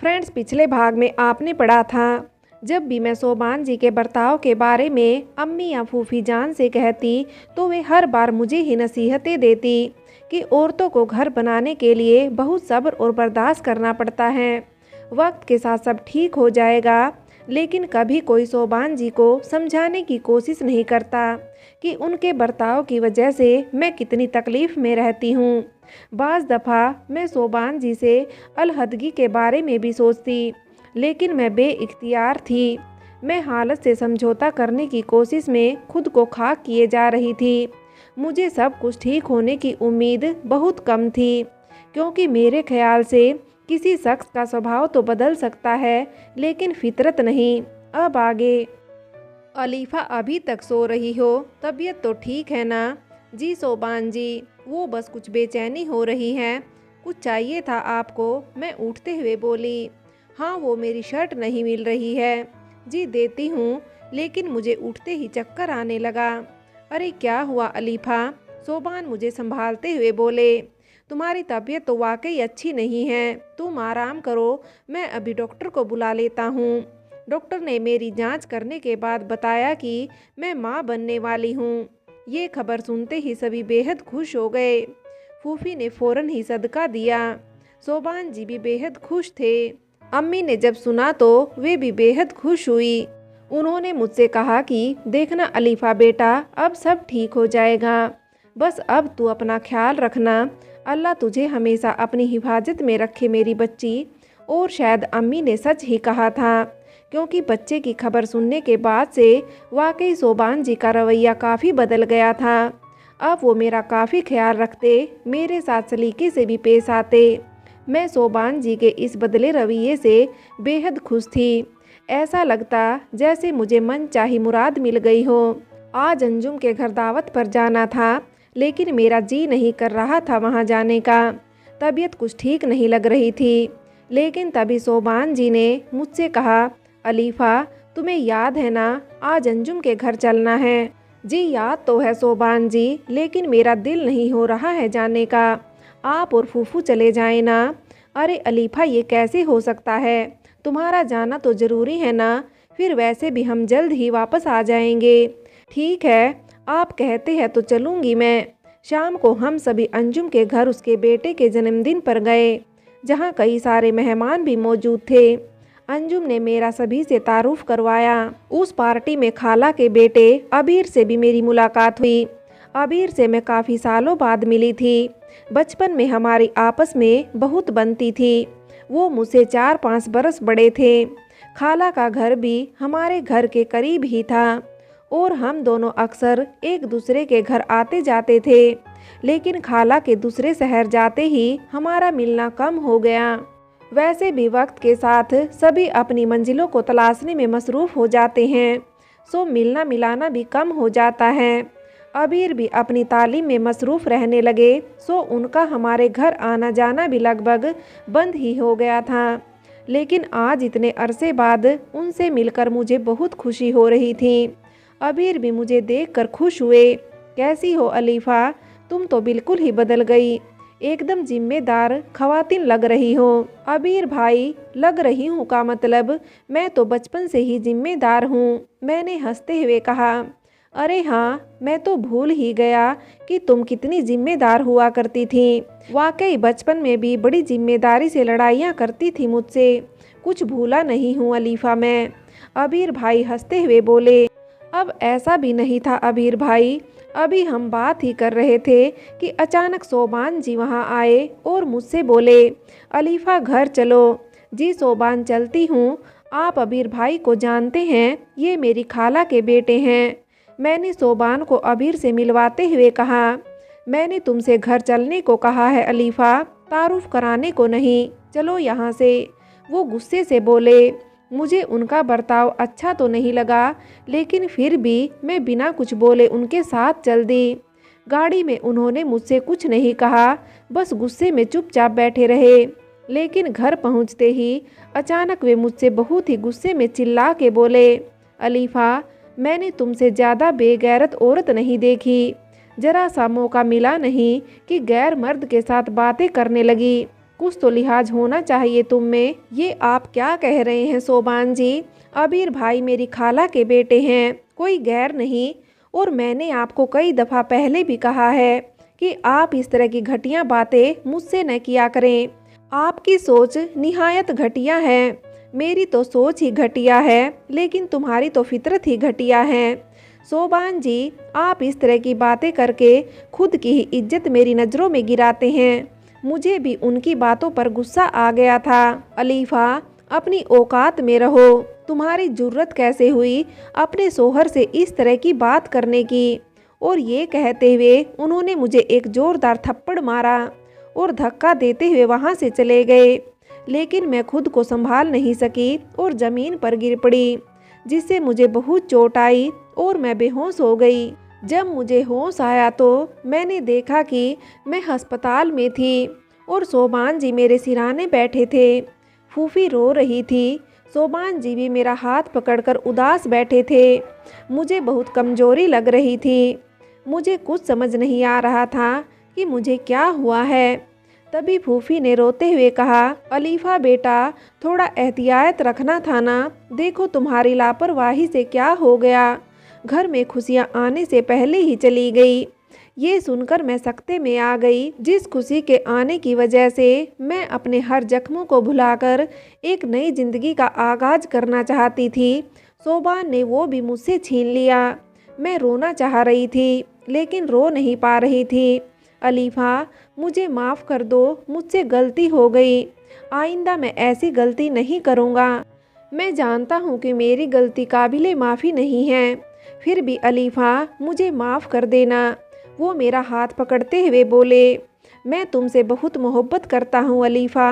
Friends, पिछले भाग में आपने पढ़ा था, जब भी मैं शोभान जी के बर्ताव के बारे में अम्मी या फूफी जान से कहती तो वे हर बार मुझे ही नसीहतें देती कि औरतों को घर बनाने के लिए बहुत सब्र और बर्दाश्त करना पड़ता है। वक्त के साथ सब ठीक हो जाएगा। लेकिन कभी कोई शोभान जी को समझाने की कोशिश नहीं करता कि उनके बर्ताव की वजह से मैं कितनी तकलीफ़ में रहती हूँ। बाज़ दफ़ा मैं शोभान जी से अलहदगी के बारे में भी सोचती, लेकिन मैं बेइख्तियार थी। मैं हालत से समझौता करने की कोशिश में खुद को खाक किए जा रही थी। मुझे सब कुछ ठीक होने की उम्मीद बहुत कम थी, क्योंकि मेरे ख्याल से किसी शख्स का स्वभाव तो बदल सकता है, लेकिन फितरत नहीं। अब आगे। अलीफ़ा, अभी तक सो रही हो? तबीयत तो ठीक है ना? जी शोभान जी, वो बस कुछ बेचैनी हो रही है। कुछ चाहिए था आपको? मैं उठते हुए बोली। हाँ, वो मेरी शर्ट नहीं मिल रही है। जी देती हूँ, लेकिन मुझे उठते ही चक्कर आने लगा। अरे क्या हुआ अलीफ़ा? शोभान मुझे संभालते हुए बोले। तुम्हारी तबीयत तो वाकई अच्छी नहीं है, तुम आराम करो, मैं अभी डॉक्टर को बुला लेता हूँ। डॉक्टर ने मेरी जांच करने के बाद बताया कि मैं माँ बनने वाली हूँ। ये खबर सुनते ही सभी बेहद खुश हो गए। फूफी ने फ़ौरन ही सदका दिया। शोभान जी भी बेहद खुश थे। अम्मी ने जब सुना तो वे भी बेहद खुश हुई। उन्होंने मुझसे कहा कि देखना अलीफ़ा बेटा, अब सब ठीक हो जाएगा। बस अब तू अपना ख्याल रखना। अल्लाह तुझे हमेशा अपनी हिफाजत में रखे मेरी बच्ची। और शायद अम्मी ने सच ही कहा था, क्योंकि बच्चे की खबर सुनने के बाद से वाकई शोभान जी का रवैया काफ़ी बदल गया था। अब वो मेरा काफ़ी ख्याल रखते, मेरे साथ सलीके से भी पेश आते। मैं शोभान जी के इस बदले रवैये से बेहद खुश थी। ऐसा लगता जैसे मुझे मन चाही मुराद मिल गई हो। आज अंजुम के घर दावत पर जाना था, लेकिन मेरा जी नहीं कर रहा था वहाँ जाने का। तबीयत कुछ ठीक नहीं लग रही थी। लेकिन तभी शोभान जी ने मुझसे कहा, अलीफ़ा, तुम्हें याद है ना, आज अंजुम के घर चलना है। जी याद तो है शोभान जी, लेकिन मेरा दिल नहीं हो रहा है जाने का। आप और फूफू चले जाएं ना। अरे अलीफ़ा, ये कैसे हो सकता है? तुम्हारा जाना तो ज़रूरी है ना। फिर वैसे भी हम जल्द ही वापस आ जाएंगे। ठीक है, आप कहते हैं तो चलूँगी मैं। शाम को हम सभी अंजुम के घर उसके बेटे के जन्मदिन पर गए, जहाँ कई सारे मेहमान भी मौजूद थे। अंजुम ने मेरा सभी से तारुफ करवाया। उस पार्टी में खाला के बेटे अबीर से भी मेरी मुलाकात हुई। अबीर से मैं काफ़ी सालों बाद मिली थी। बचपन में हमारी आपस में बहुत बनती थी। वो मुझसे 4-5 बरस बड़े थे। खाला का घर भी हमारे घर के करीब ही था और हम दोनों अक्सर एक दूसरे के घर आते जाते थे। लेकिन खाला के दूसरे शहर जाते ही हमारा मिलना कम हो गया। वैसे भी वक्त के साथ सभी अपनी मंजिलों को तलाशने में मसरूफ़ हो जाते हैं, सो मिलना मिलाना भी कम हो जाता है। अबीर भी अपनी तालीम में मसरूफ़ रहने लगे, सो उनका हमारे घर आना जाना भी लगभग बंद ही हो गया था। लेकिन आज इतने अरसे बाद उनसे मिलकर मुझे बहुत खुशी हो रही थी। अबीर भी मुझे देखकर खुश हुए। कैसी हो अलीफ़ा? तुम तो बिल्कुल ही बदल गई, एकदम जिम्मेदार खवातीन लग रही हो। अबीर भाई, लग रही हूँ का मतलब, मैं तो बचपन से ही जिम्मेदार हूँ, मैंने हंसते हुए कहा। अरे हाँ, मैं तो भूल ही गया कि तुम कितनी जिम्मेदार हुआ करती थी। वाकई बचपन में भी बड़ी जिम्मेदारी से लड़ाइयाँ करती थी मुझसे। कुछ भूला नहीं हूँ अलीफ़ा मैं। अबीर भाई हंसते हुए बोले। अब ऐसा भी नहीं था अबीर भाई, अभी हम बात ही कर रहे थे कि अचानक शोभान जी वहाँ आए और मुझसे बोले, अलीफ़ा घर चलो। जी शोभान, चलती हूँ। आप अबीर भाई को जानते हैं, ये मेरी खाला के बेटे हैं। मैंने शोभान को अबीर से मिलवाते हुए कहा। मैंने तुमसे घर चलने को कहा है अलीफ़ा, तारुफ कराने को नहीं। चलो यहाँ से। वो गुस्से से बोले। मुझे उनका बर्ताव अच्छा तो नहीं लगा, लेकिन फिर भी मैं बिना कुछ बोले उनके साथ चल दी। गाड़ी में उन्होंने मुझसे कुछ नहीं कहा, बस गुस्से में चुपचाप बैठे रहे। लेकिन घर पहुंचते ही अचानक वे मुझसे बहुत ही गुस्से में चिल्ला के बोले, अलीफ़ा, मैंने तुमसे ज़्यादा बेगैरत औरत नहीं देखी। जरा सा मौका मिला नहीं कि गैर मर्द के साथ बातें करने लगी। कुछ तो लिहाज होना चाहिए तुम में। ये आप क्या कह रहे हैं सोबान जी? अबीर भाई मेरी खाला के बेटे हैं, कोई गैर नहीं। और मैंने आपको कई दफ़ा पहले भी कहा है कि आप इस तरह की घटिया बातें मुझसे न किया करें। आपकी सोच निहायत घटिया है। मेरी तो सोच ही घटिया है, लेकिन तुम्हारी तो फितरत ही घटिया है। सोबान जी, आप इस तरह की बातें करके खुद की ही इज्जत मेरी नज़रों में गिराते हैं। मुझे भी उनकी बातों पर गुस्सा आ गया था। अलीफा, अपनी औकात में रहो। तुम्हारी जुर्रत कैसे हुई अपने सोहर से इस तरह की बात करने की? और ये कहते हुए उन्होंने मुझे एक ज़ोरदार थप्पड़ मारा और धक्का देते हुए वहाँ से चले गए। लेकिन मैं खुद को संभाल नहीं सकी और ज़मीन पर गिर पड़ी, जिससे मुझे बहुत चोट आई और मैं बेहोश हो गई। जब मुझे होश आया तो मैंने देखा कि मैं अस्पताल में थी और सोबान जी मेरे सिरहाने बैठे थे। फूफी रो रही थी। सोबान जी भी मेरा हाथ पकड़कर उदास बैठे थे। मुझे बहुत कमजोरी लग रही थी। मुझे कुछ समझ नहीं आ रहा था कि मुझे क्या हुआ है। तभी फूफी ने रोते हुए कहा, अलीफा बेटा, थोड़ा एहतियात रखना था ना। देखो तुम्हारी लापरवाही से क्या हो गया। घर में खुशियाँ आने से पहले ही चली गई। ये सुनकर मैं सकते में आ गई। जिस खुशी के आने की वजह से मैं अपने हर जख्मों को भुलाकर एक नई जिंदगी का आगाज करना चाहती थी, सोबान ने वो भी मुझसे छीन लिया। मैं रोना चाह रही थी, लेकिन रो नहीं पा रही थी। अलीफा, मुझे माफ़ कर दो, मुझसे गलती हो गई। आइंदा मैं ऐसी गलती नहीं करूँगा। मैं जानता हूँ कि मेरी गलती काबिले माफ़ी नहीं है, फिर भी अलीफा, मुझे माफ़ कर देना। वो मेरा हाथ पकड़ते हुए बोले, मैं तुमसे बहुत मोहब्बत करता हूँ अलीफा।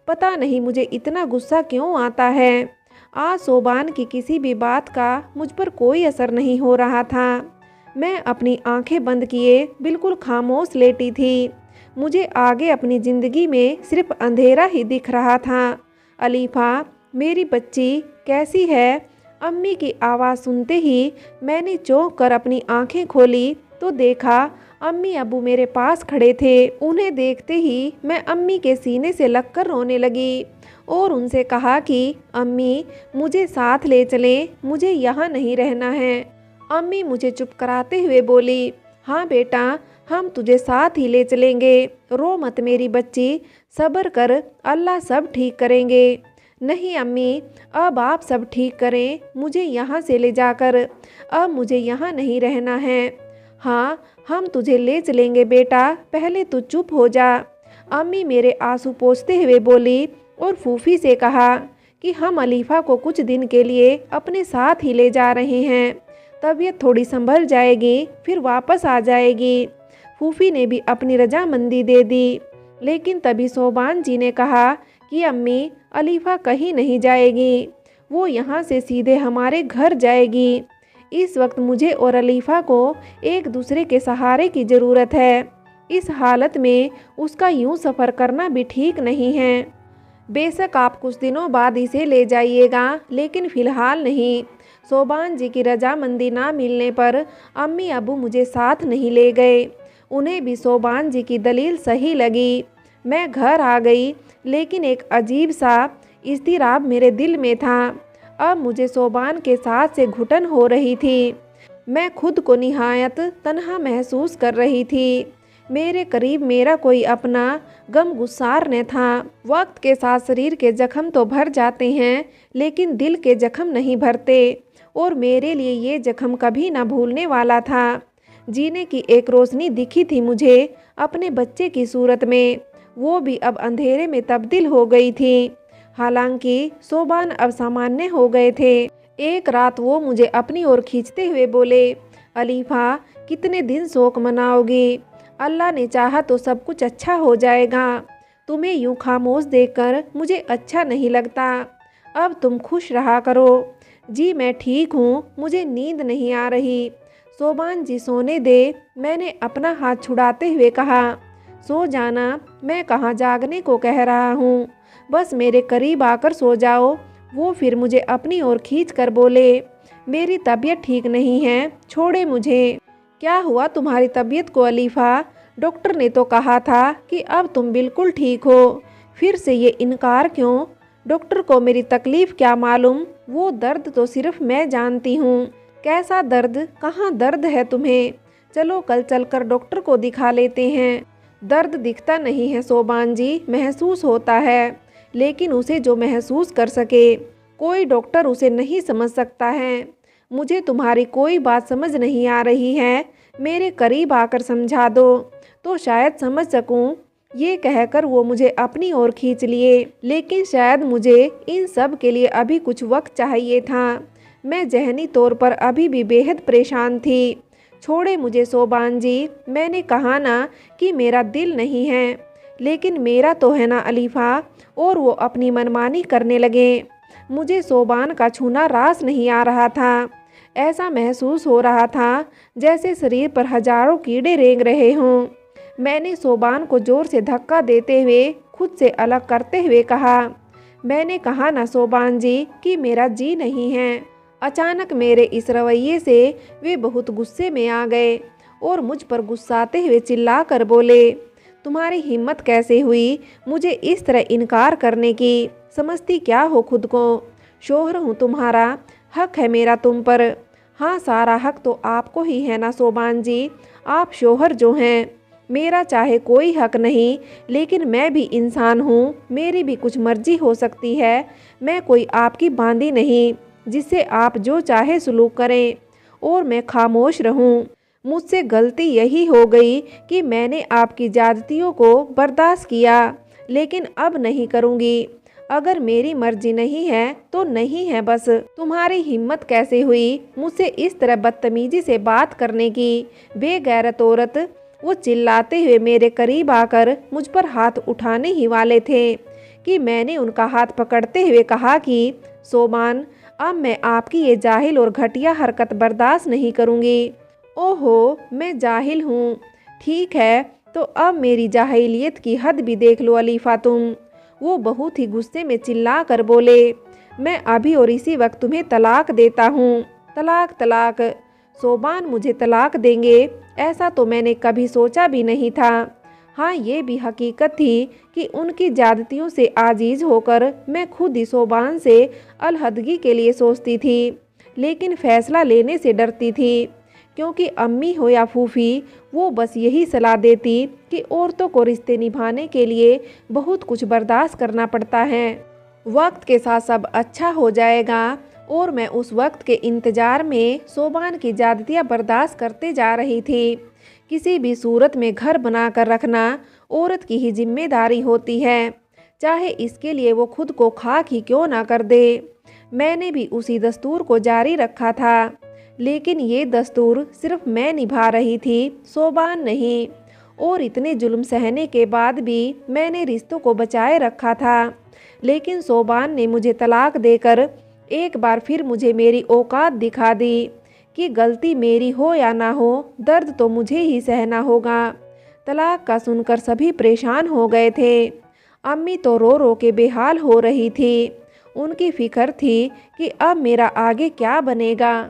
पता नहीं मुझे इतना गुस्सा क्यों आता है। आज सोबान की किसी भी बात का मुझ पर कोई असर नहीं हो रहा था। मैं अपनी आंखें बंद किए बिल्कुल खामोश लेटी थी। मुझे आगे अपनी ज़िंदगी में सिर्फ अंधेरा ही दिख रहा था। अलीफा, मेरी बच्ची कैसी है? अम्मी की आवाज़ सुनते ही मैंने चौंक कर अपनी आंखें खोली तो देखा अम्मी अब्बू मेरे पास खड़े थे। उन्हें देखते ही मैं अम्मी के सीने से लगकर रोने लगी और उनसे कहा कि अम्मी, मुझे साथ ले चलें, मुझे यहाँ नहीं रहना है। अम्मी मुझे चुप कराते हुए बोली, हाँ बेटा, हम तुझे साथ ही ले चलेंगे। रो मत मेरी बच्ची, सब्र कर, अल्लाह सब ठीक करेंगे। नहीं अम्मी, अब आप सब ठीक करें, मुझे यहाँ से ले जाकर। अब मुझे यहाँ नहीं रहना है। हाँ, हम तुझे ले चलेंगे बेटा, पहले तू चुप हो जा। अम्मी मेरे आंसू पोंछते हुए बोली और फूफी से कहा कि हम अलीफा को कुछ दिन के लिए अपने साथ ही ले जा रहे हैं। तबीयत थोड़ी संभल जाएगी, फिर वापस आ जाएगी। फूफी ने भी अपनी रजामंदी दे दी। लेकिन तभी सोबान जी ने कहा कि अम्मी, अलीफा कहीं नहीं जाएगी, वो यहाँ से सीधे हमारे घर जाएगी। इस वक्त मुझे और अलीफा को एक दूसरे के सहारे की ज़रूरत है। इस हालत में उसका यूं सफ़र करना भी ठीक नहीं है। बेशक आप कुछ दिनों बाद इसे ले जाइएगा, लेकिन फ़िलहाल नहीं। सोबान जी की रजामंदी ना मिलने पर अम्मी अबू मुझे साथ नहीं ले गए। उन्हें भी सोबान जी की दलील सही लगी। मैं घर आ गई, लेकिन एक अजीब सा इज़्तिराब मेरे दिल में था। अब मुझे सोबान के साथ से घुटन हो रही थी। मैं खुद को निहायत तन्हा महसूस कर रही थी। मेरे करीब मेरा कोई अपना गम गुस्सार न था। वक्त के साथ शरीर के जख्म तो भर जाते हैं, लेकिन दिल के जख्म नहीं भरते, और मेरे लिए ये जख्म कभी ना भूलने वाला था। जीने की एक रोशनी दिखी थी मुझे अपने बच्चे की सूरत में, वो भी अब अंधेरे में तब्दील हो गई थी। हालांकि सोबान अब सामान्य हो गए थे। एक रात वो मुझे अपनी ओर खींचते हुए बोले, अलीफा, कितने दिन शोक मनाओगी? अल्लाह ने चाहा तो सब कुछ अच्छा हो जाएगा। तुम्हें यूं खामोश देखकर मुझे अच्छा नहीं लगता। अब तुम खुश रहा करो। जी मैं ठीक हूँ, मुझे नींद नहीं आ रही। सोबान जी सोने दे, मैंने अपना हाथ छुड़ाते हुए कहा। सो जाना, मैं कहाँ जागने को कह रहा हूँ, बस मेरे करीब आकर सो जाओ। वो फिर मुझे अपनी ओर खींच कर बोले, मेरी तबीयत ठीक नहीं है, छोड़े मुझे। क्या हुआ तुम्हारी तबीयत को अलीफा? डॉक्टर ने तो कहा था कि अब तुम बिल्कुल ठीक हो। फिर से ये इनकार क्यों? डॉक्टर को मेरी तकलीफ़ क्या मालूम? वो दर्द तो सिर्फ मैं जानती हूँ। कैसा दर्द? कहाँ दर्द है तुम्हें? चलो कल चलकर डॉक्टर को दिखा लेते हैं। दर्द दिखता नहीं है सोबान जी, महसूस होता है, लेकिन उसे जो महसूस कर सके कोई डॉक्टर उसे नहीं समझ सकता है। मुझे तुम्हारी कोई बात समझ नहीं आ रही है, मेरे करीब आकर समझा दो तो शायद समझ सकूं। ये कहकर वो मुझे अपनी ओर खींच लिए, लेकिन शायद मुझे इन सब के लिए अभी कुछ वक्त चाहिए था। मैं ज़हनी तौर पर अभी भी बेहद परेशान थी। छोड़े मुझे सोबान जी, मैंने कहा ना कि मेरा दिल नहीं है, लेकिन मेरा तो है ना अलीफ़ा। और वो अपनी मनमानी करने लगे। मुझे सोबान का छूना रास नहीं आ रहा था। ऐसा महसूस हो रहा था जैसे शरीर पर हजारों कीड़े रेंग रहे हों। मैंने सोबान को जोर से धक्का देते हुए खुद से अलग करते हुए कहा, मैंने कहा ना सोबान जी कि मेरा जी नहीं है। अचानक मेरे इस रवैये से वे बहुत गुस्से में आ गए और मुझ पर गुस्साते हुए चिल्ला कर बोले, तुम्हारी हिम्मत कैसे हुई मुझे इस तरह इनकार करने की? समझती क्या हो खुद को? शोहर हूँ तुम्हारा, हक है मेरा तुम पर। हाँ, सारा हक तो आपको ही है ना सोबान जी, आप शोहर जो हैं। मेरा चाहे कोई हक नहीं, लेकिन मैं भी इंसान हूँ, मेरी भी कुछ मर्जी हो सकती है। मैं कोई आपकी बांदी नहीं जिससे आप जो चाहे सलूक करें और मैं खामोश रहूं। मुझसे गलती यही हो गई कि मैंने आपकी ज्यादतियों को बर्दाश्त किया, लेकिन अब नहीं करूँगी। अगर मेरी मर्जी नहीं है तो नहीं है बस। तुम्हारी हिम्मत कैसे हुई मुझसे इस तरह बदतमीजी से बात करने की? बेगैरत औरत! वो चिल्लाते हुए मेरे करीब आकर मुझ पर हाथ उठाने ही वाले थे कि मैंने उनका हाथ पकड़ते हुए कहा कि सोबान, अब मैं आपकी ये जाहिल और घटिया हरकत बर्दाश्त नहीं करूँगी। ओहो, मैं जाहिल हूँ? ठीक है, तो अब मेरी जाहिलियत की हद भी देख लो अलीफ़ा तुम। वो बहुत ही गुस्से में चिल्ला कर बोले, मैं अभी और इसी वक्त तुम्हें तलाक देता हूँ। तलाक? तलाक? सोबान मुझे तलाक देंगे? ऐसा तो मैंने कभी सोचा भी नहीं था। हाँ, ये भी हकीकत थी कि उनकी ज्यादतियों से आजीज होकर मैं खुद ही सोबान से अलहदगी के लिए सोचती थी, लेकिन फैसला लेने से डरती थी, क्योंकि अम्मी हो या फूफी, वो बस यही सलाह देती कि औरतों को रिश्ते निभाने के लिए बहुत कुछ बर्दाश्त करना पड़ता है। वक्त के साथ सब अच्छा हो जाएगा। और मैं उस वक्त के इंतज़ार में सोबान की ज्यादतियाँ बर्दाश्त करते जा रही थी। किसी भी सूरत में घर बनाकर रखना औरत की ही जिम्मेदारी होती है, चाहे इसके लिए वो खुद को खाक ही क्यों ना कर दे। मैंने भी उसी दस्तूर को जारी रखा था, लेकिन ये दस्तूर सिर्फ मैं निभा रही थी, सोबान नहीं। और इतने जुल्म सहने के बाद भी मैंने रिश्तों को बचाए रखा था, लेकिन सोबान ने मुझे तलाक देकर एक बार फिर मुझे मेरी औकात दिखा दी कि गलती मेरी हो या ना हो, दर्द तो मुझे ही सहना होगा। तलाक का सुनकर सभी परेशान हो गए थे। अम्मी तो रो रो के बेहाल हो रही थी। उनकी फिक्र थी कि अब मेरा आगे क्या बनेगा।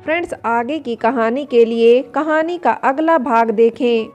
फ्रेंड्स, आगे की कहानी के लिए कहानी का अगला भाग देखें।